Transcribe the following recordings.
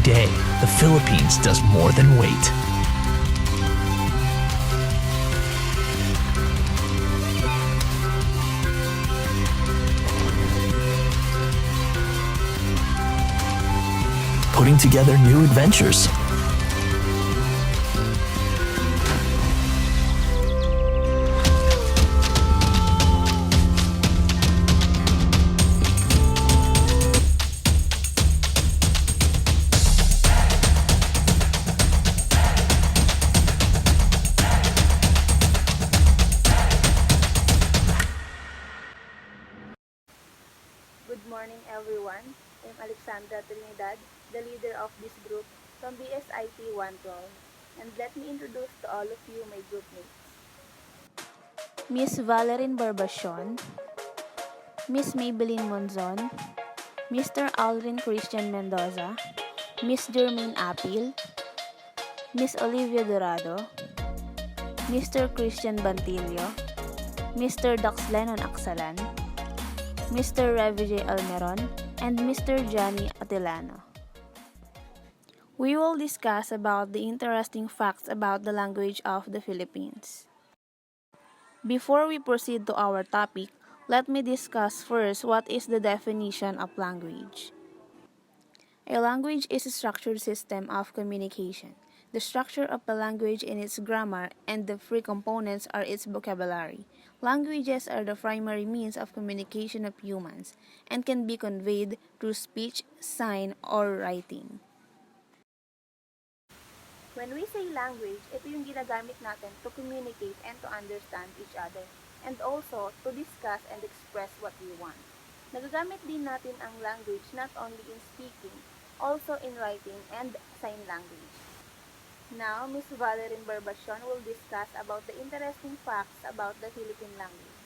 day, the Philippines does more than wait. Putting together new adventures. Good morning everyone. I'm Alexandra Trinidad, the leader of this group from BSIT 112. And let me introduce to all of you my group mates. Miss Valerie Barbacion, Miss Maybelline Monzon, Mr. Alvin Christian Mendoza, Miss Jermaine Apil, Miss Olivia Dorado, Mr. Christian Bantilio, Mr. Dax Lennon Aksalan, Mr. Revije Almeron, and Mr. Johnny Atilano. We will discuss about the interesting facts about the language of the Philippines. Before we proceed to our topic, let me discuss first what is the definition of language. A language is a structured system of communication. The structure of a language in its grammar and the three components are its vocabulary. Languages are the primary means of communication of humans and can be conveyed through speech, sign, or writing. When we say language, ito yung ginagamit natin to communicate and to understand each other, and also to discuss and express what we want. Nagagamit din natin ang language not only in speaking, also in writing and sign language. Now, Ms. Valerie Barbacion will discuss about the interesting facts about the Philippine language.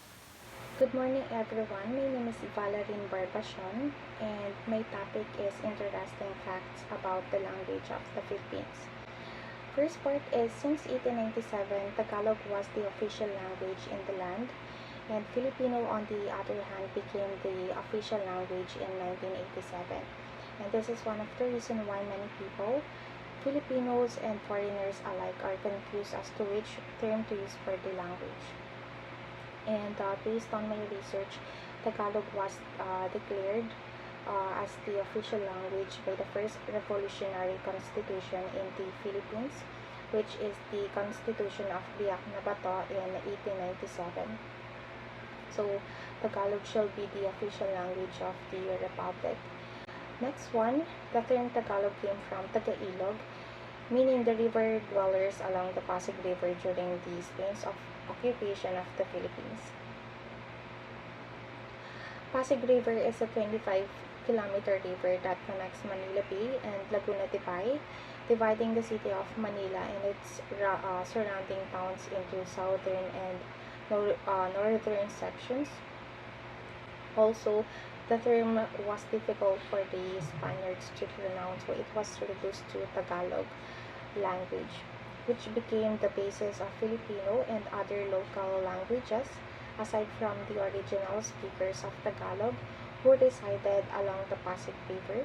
Good morning everyone, my name is Valerie Barbacion and my topic is interesting facts about the language of the Philippines. First part is, since 1897, Tagalog was the official language in the land, and Filipino on the other hand became the official language in 1987. And this is one of the reasons why many people, Filipinos and foreigners alike, are confused as to which term to use for the language. And based on my research, Tagalog was declared as the official language by the first revolutionary constitution in the Philippines, which is the Constitution of Biak na Bato in 1897. So, Tagalog shall be the official language of the Republic. Next one, the term Tagalog came from Taga-Ilog, meaning the river dwellers along the Pasig River during the Spain's occupation of the Philippines. Pasig River is a 25-kilometer river that connects Manila Bay and Laguna de Bay, dividing the city of Manila and its surrounding towns into southern and northern sections. Also, the term was difficult for the Spaniards to pronounce, so it was reduced to Tagalog language, which became the basis of Filipino and other local languages, aside from the original speakers of Tagalog who resided along the Pasig River.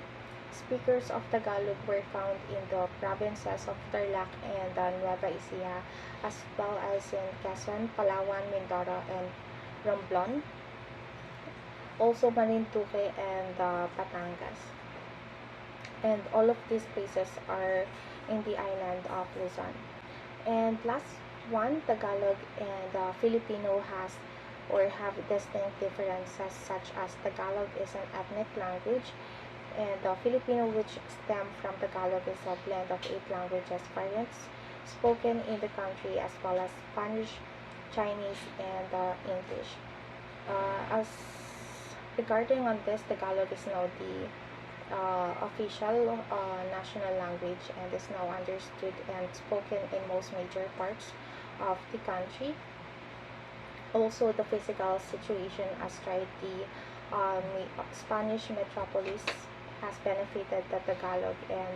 Speakers of Tagalog were found in the provinces of Tarlac and Nueva Ecija, as well as in Quezon, Palawan, Mindoro, and Romblon. Also Marinduque and Batangas. And all of these places are in the island of Luzon. And last one, Tagalog and Filipino have distinct differences, such as Tagalog is an ethnic language, and Filipino, which stem from Tagalog, is a blend of 8 languages variants spoken in the country, as well as Spanish, Chinese, and English. As regarding on this, Tagalog is now the official national language and is now understood and spoken in most major parts of the country. Also, the physical situation astride the Spanish metropolis has benefited the Tagalog, and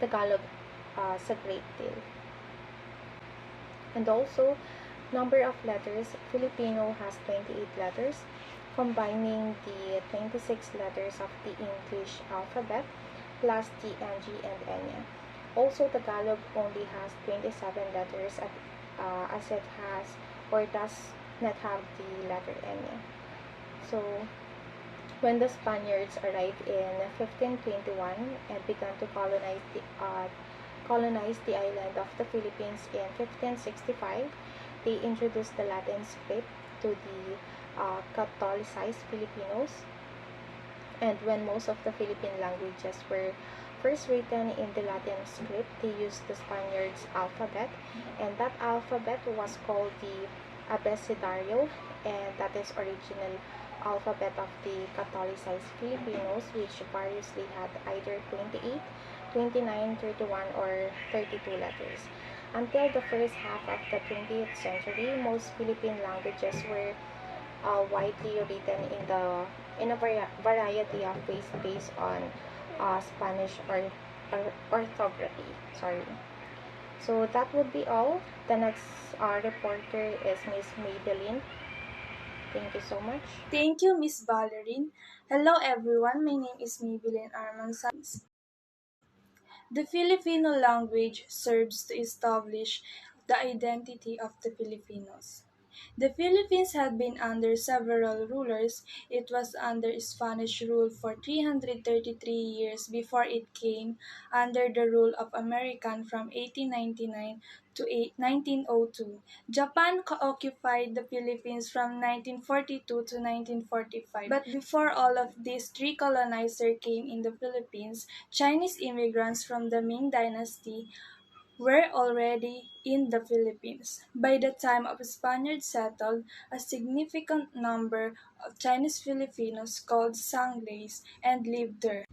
Tagalog is a great deal. And also, number of letters, Filipino has 28 letters, combining the 26 letters of the English alphabet plus the NG and Enya. Also, Tagalog only has 27 letters as it has or does not have the letter Enya. So, when the Spaniards arrived in 1521 and began to colonize the island of the Philippines in 1565, they introduced the Latin script to the Catholicized Filipinos. And when most of the Philippine languages were first written in the Latin script, they used the Spaniards' alphabet, and that alphabet was called the Abecedario, and that is original alphabet of the Catholicized Filipinos, which variously had either 28, 29, 31, or 32 letters. Until the first half of the 20th century, most Philippine languages were widely written in a variety of ways based on Spanish or orthography. Sorry. So that would be all. The next reporter is Miss Maybelline. Thank you so much. Thank you, Miss Ballerine. Hello, everyone. My name is Maybelline Armand Sanz. The Filipino language serves to establish the identity of the Filipinos. The Philippines had been under several rulers. It was under Spanish rule for 333 years before it came under the rule of American from 1899 to 1902. Japan occupied the Philippines from 1942 to 1945. But before all of these three colonizers came in the Philippines, Chinese immigrants from the Ming Dynasty were already in the Philippines. By the time of Spaniards settled, a significant number of Chinese Filipinos called Sanglays and lived there.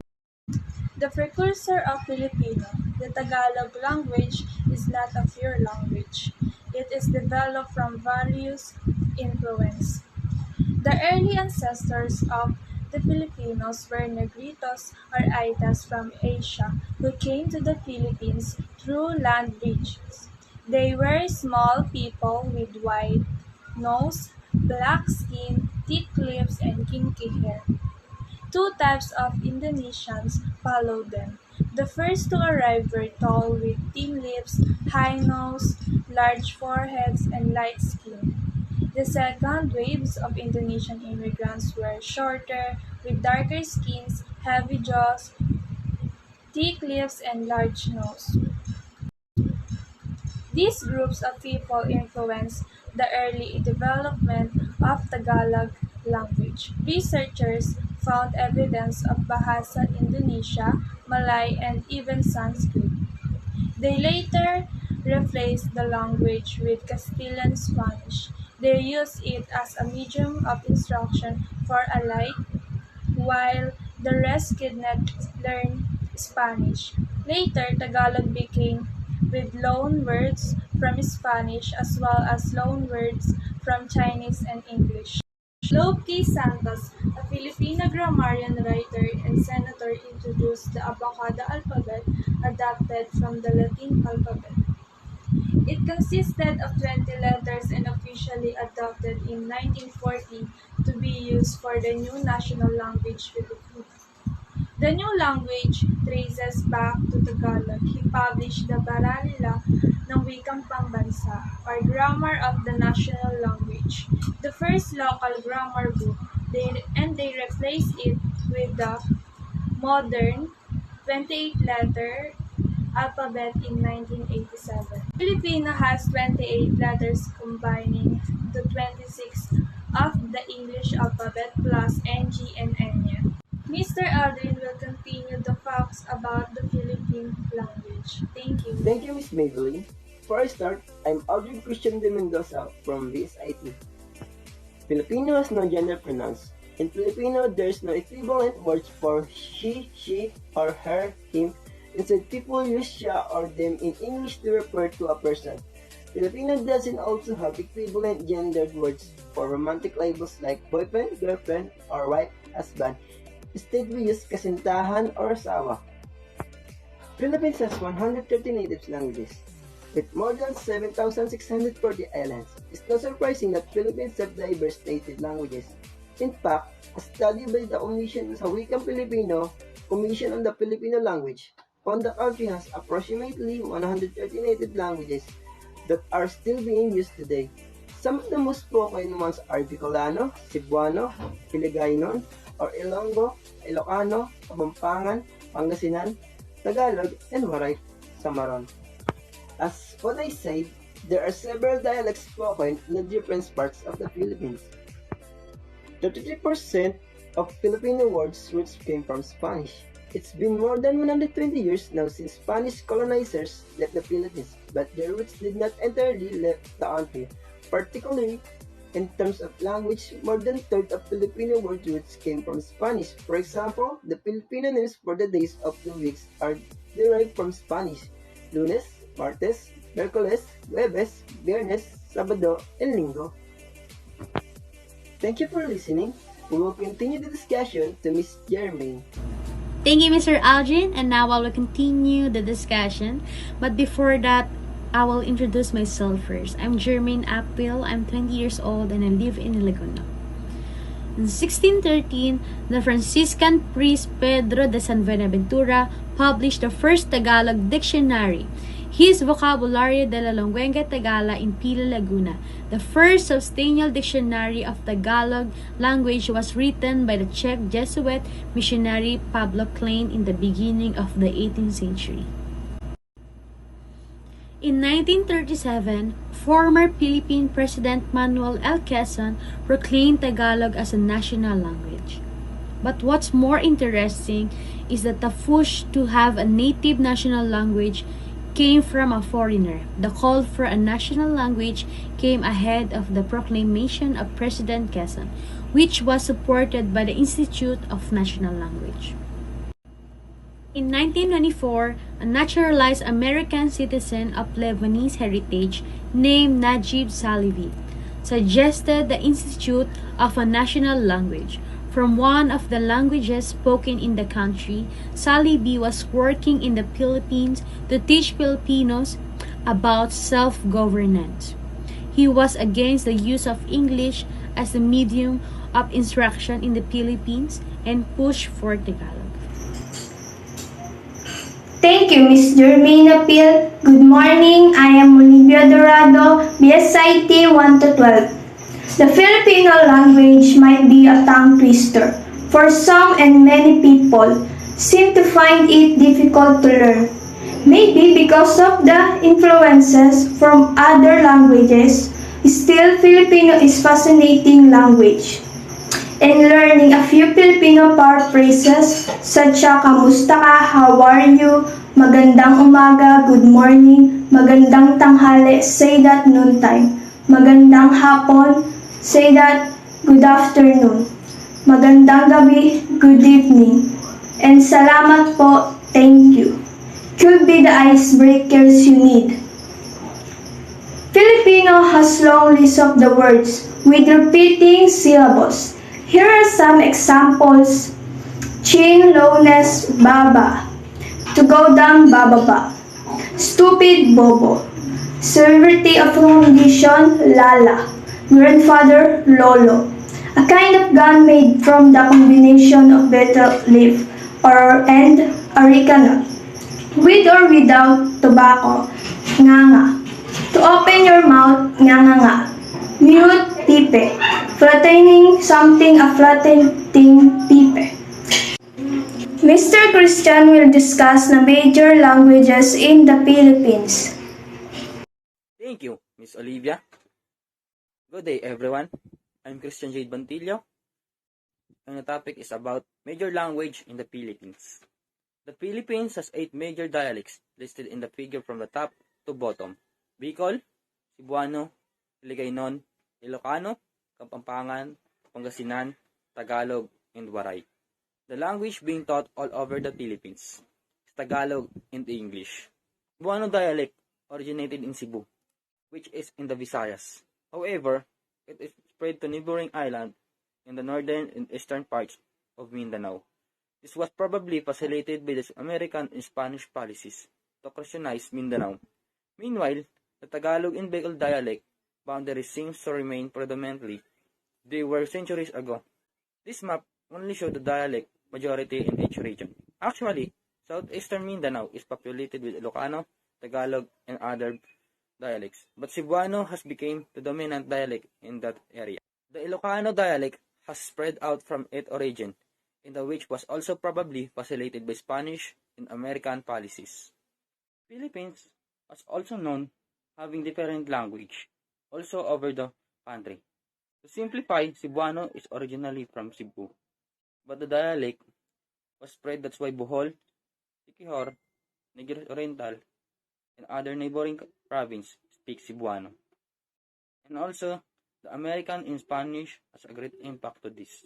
The precursor of Filipino, the Tagalog language, is not a pure language. It is developed from various influences. The early ancestors of the Filipinos were Negritos or Aitas from Asia who came to the Philippines through land bridges. They were small people with wide nose, black skin, thick lips, and kinky hair. Two types of Indonesians followed them. The first to arrive were tall with thin lips, high nose, large foreheads, and light skin. The second waves of Indonesian immigrants were shorter, with darker skins, heavy jaws, thick lips, and large nose. These groups of people influenced the early development of Tagalog language. Researchers found evidence of Bahasa Indonesia, Malay, and even Sanskrit. They later replaced the language with Castilian Spanish. They used it as a medium of instruction for alike, while the rest could not learn Spanish. Later, Tagalog became with loan words from Spanish as well as loan words from Chinese and English. Lope K. Santos, a Filipino grammarian, writer, and senator, introduced the Abacada alphabet, adapted from the Latin alphabet. It consisted of 20 letters and officially adopted in 1940 to be used for the new national language Filipino. The new language traces back to Tagalog. He published the Baralila ng Wikang Pambansa, or Grammar of the National Language, the first local grammar book, and they replaced it with the modern 28-letter alphabet in 1987. Filipino has 28 letters combining the 26 of the English alphabet plus NG and Enya. Mr. Aldrin will continue the facts about the Philippine language. Thank you. Thank you, Miss Maybelline. Before I start, I'm Aldrin Christian de Mendoza from VSIT. Filipino has no gender pronouns. In Filipino, there's no equivalent words for she, or her, him. Instead, people use siya or them in English to refer to a person. Filipino doesn't also have equivalent gendered words for romantic labels like boyfriend, girlfriend, or wife, husband. Instead, we use kasintahan or asawa. Philippines has 130 native languages, with more than 7,640 islands. It's not surprising that Philippines have diverse native languages. In fact, a study by the Commission sa Wikang Pilipino, Commission on the Filipino Language, found the country has approximately 130 native languages that are still being used today. Some of the most spoken ones are Bicolano, Cebuano, Hiligaynon, or Ilonggo, Ilocano, Kapampangan, Pangasinan, Tagalog, and Waray, Samaron. As what I said, there are several dialects spoken in the different parts of the Philippines. 33% of Filipino words' roots came from Spanish. It's been more than 120 years now since Spanish colonizers left the Philippines, but their roots did not entirely leave the country. Particularly, in terms of language, more than a third of Filipino word roots came from Spanish. For example, the Filipino names for the days of the weeks are derived from Spanish: Lunes, Martes, Mercoles, Huebes, Viernes, Sabado, and Linggo. Thank you for listening. We will continue the discussion to Miss Jermaine. Thank you, Mr. Algin, and now I will continue the discussion. But before that, I will introduce myself first. I'm Jermaine Apil. I'm 20 years old and I live in Laguna. In 1613, the Franciscan priest Pedro de San Buenaventura published the first Tagalog dictionary, his Vocabulario de la Lengua Tagala in Pila, Laguna. The first substantial dictionary of Tagalog language was written by the Czech Jesuit missionary Pablo Klein in the beginning of the 18th century. In 1937, former Philippine President Manuel L. Quezon proclaimed Tagalog as a national language. But what's more interesting is that the push to have a native national language came from a foreigner. The call for a national language came ahead of the proclamation of President Quezon, which was supported by the Institute of National Language. In 1924, a naturalized American citizen of Lebanese heritage named Najib Salibi suggested the Institute of a National Language. From one of the languages spoken in the country, Salibi was working in the Philippines to teach Filipinos about self-governance. He was against the use of English as the medium of instruction in the Philippines and pushed for Tagalog. Thank you, Ms. Jermaine Apil. Good morning. I am Olivia Dorado, BSIT 1 to 12. The Filipino language might be a tongue twister for some, and many people seem to find it difficult to learn. Maybe because of the influences from other languages, still Filipino is fascinating language. In learning a few Filipino power phrases such as kamusta ka, how are you, magandang umaga, good morning, magandang tanghali, say that noontime, magandang hapon, say that good afternoon, magandang gabi, good evening, and salamat po, thank you, could be the icebreakers you need. Filipino has long list of the words with repeating syllables. Here are some examples. Chin, lowness, baba. To go down, bababa. Stupid, bobo. Severity of condition, lala. Grandfather, lolo. A kind of gun made from the combination of betel leaf and oregano. With or without tobacco, nganga. To open your mouth, nganga. Mute, pipe. Flattening something, a flattening pipe. Mr. Christian will discuss the major languages in the Philippines. Thank you, Miss Olivia. Good day, everyone. I'm Christian Jade Bantillo, and the topic is about major language in the Philippines. The Philippines has 8 major dialects listed in the figure from the top to bottom: Bicol, Cebuano, Hiligaynon, Ilocano, Kapampangan, Pangasinan, Tagalog, and Waray. The language being taught all over the Philippines is Tagalog and English. Cebuano dialect originated in Cebu, which is in the Visayas. However, it is spread to neighboring islands in the northern and eastern parts of Mindanao. This was probably facilitated by the American and Spanish policies to Christianize Mindanao. Meanwhile, the Tagalog and Bicol dialect boundaries seems to remain predominantly they were centuries ago. This map only shows the dialect majority in each region. Actually, southeastern Mindanao is populated with Ilocano, Tagalog, and other dialects, but Cebuano has become the dominant dialect in that area. The Ilocano dialect has spread out from its origin, in the which was also probably facilitated by Spanish and American policies. Philippines was also known having different language, also over the country. To simplify, Cebuano is originally from Cebu, but the dialect was spread. That's why Bohol, Siquijor, Negros Oriental, and other neighboring province speak Cebuano. And also, the American and Spanish has a great impact to this.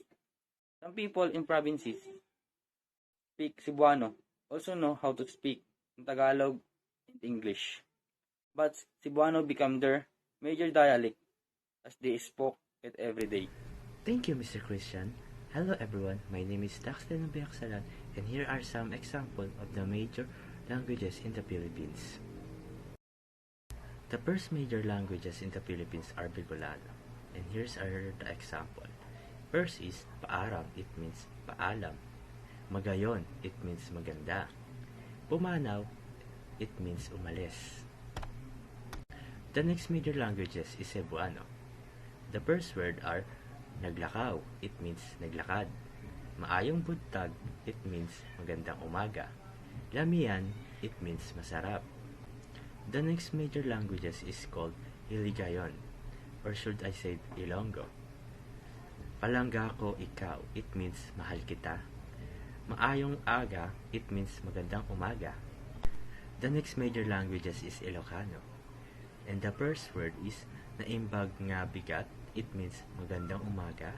Some people in provinces speak Cebuano, also know how to speak in Tagalog and English. But Cebuano became their major dialect as they spoke it every day. Thank you, Mr. Christian. Hello everyone, my name is Daxter Nubiaksalan, and here are some examples of the major languages in the Philippines. The first major languages in the Philippines are Bicolano, and here's the example. First is Paaram, it means paalam. Magayon, it means maganda. Pumanaw, it means umalis. The next major languages is Cebuano. The first word are naglakaw, it means naglakad. Maayong buntag, it means magandang umaga. Lamian, it means masarap. The next major languages is called Iligayon, or should I say Ilonggo. Palangga ko ikaw, it means mahal kita. Maayong aga, it means magandang umaga. The next major languages is Ilocano. And the first word is naimbag nga bigat, it means magandang umaga.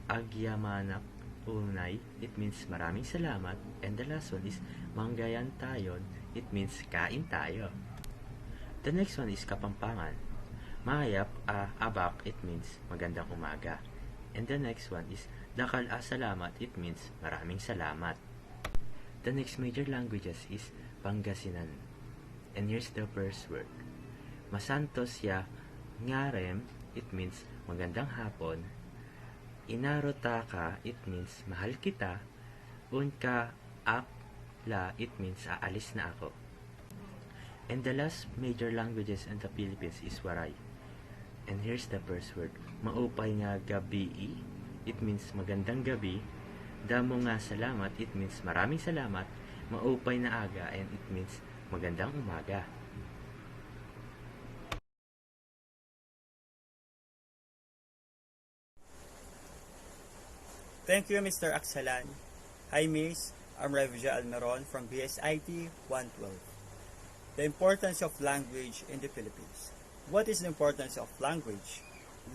Agyamanak unay, it means maraming salamat. And the last one is manggayan tayon, it means kain tayo. The next one is Kapampangan. Mayap abak, it means magandang umaga. And the next one is dakal salamat, it means maraming salamat. The next major languages is Pangasinan. And here's the first word. Masantos ya ngarem, it means magandang hapon. Inarotaka, it means mahal kita. Unka akla, it means aalis na ako. And the last major languages in the Philippines is Waray. And here's the first word. Maupay nga gabi, it means magandang gabi. Damo nga salamat, it means maraming salamat. Maupay na aga, and it means magandang umaga. Thank you, Mr. Aksalan. Hi, Miss. I'm Revja Almeron from BSIT 112. The importance of language in the Philippines. What is the importance of language?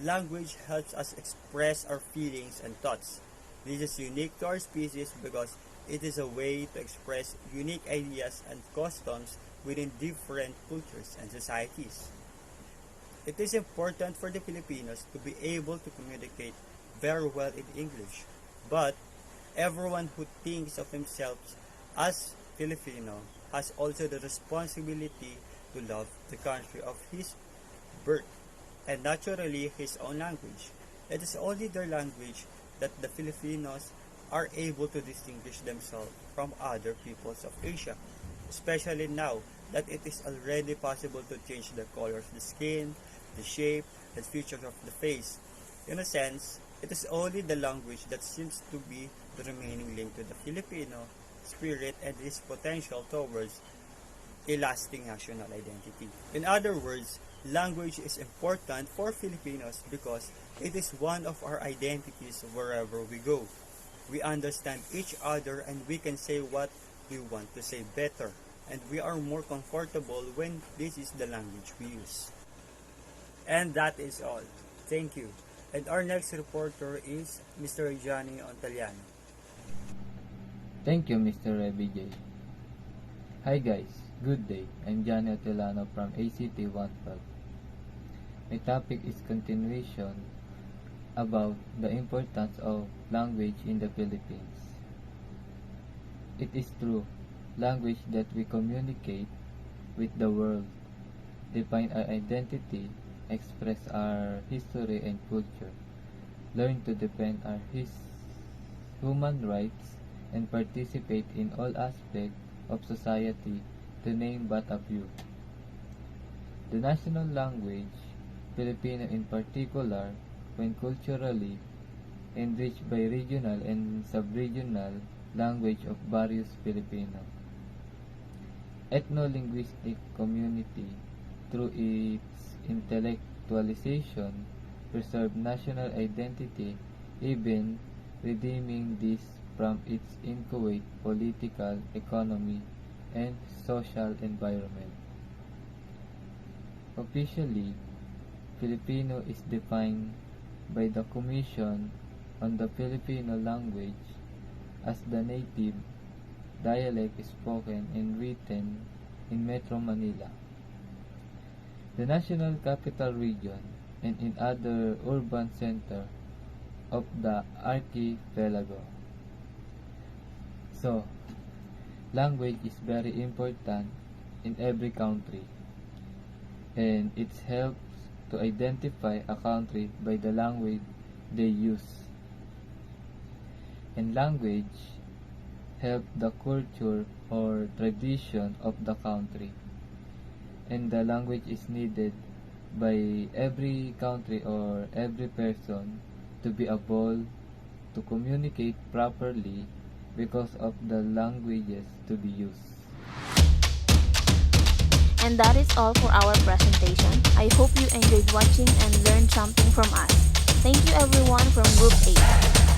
Language helps us express our feelings and thoughts. This is unique to our species because it is a way to express unique ideas and customs within different cultures and societies. It is important for the Filipinos to be able to communicate very well in English, but everyone who thinks of themselves as Filipino has also the responsibility to love the country of his birth and naturally his own language. It is only their language that the Filipinos are able to distinguish themselves from other peoples of Asia, especially now that it is already possible to change the color of the skin, the shape, and features of the face. In a sense, it is only the language that seems to be the remaining link to the Filipino spirit and its potential towards a lasting national identity. In other words, language is important for Filipinos because it is one of our identities wherever we go. We understand each other and we can say what we want to say better, and we are more comfortable when this is the language we use. And that is all. Thank you. And our next reporter is Mr. Johnny Ontaliano. Thank you, Mr. Revy J. Hi guys, good day. I'm Johnny Ontaliano from ACT 112. My topic is continuation about the importance of language in the Philippines. It is true, language that we communicate with the world, define our identity, express our history and culture, learn to defend our human rights, and participate in all aspects of society, to name but a few. The national language, Filipino in particular, when culturally enriched by regional and sub-regional language of various Filipino. Ethno-linguistic community, through its intellectualization, preserve national identity, even redeeming this from its inchoate political, economy, and social environment. Officially, Filipino is defined by the Commission on the Filipino Language as the native dialect spoken and written in Metro Manila, the National Capital Region, and in other urban centers of the archipelago. So, language is very important in every country, and it helps to identify a country by the language they use. And language help the culture or tradition of the country. And the language is needed by every country or every person to be able to communicate properly because of the languages to be used. And that is all for our presentation. I hope you enjoyed watching and learned something from us. Thank you everyone from Group 8.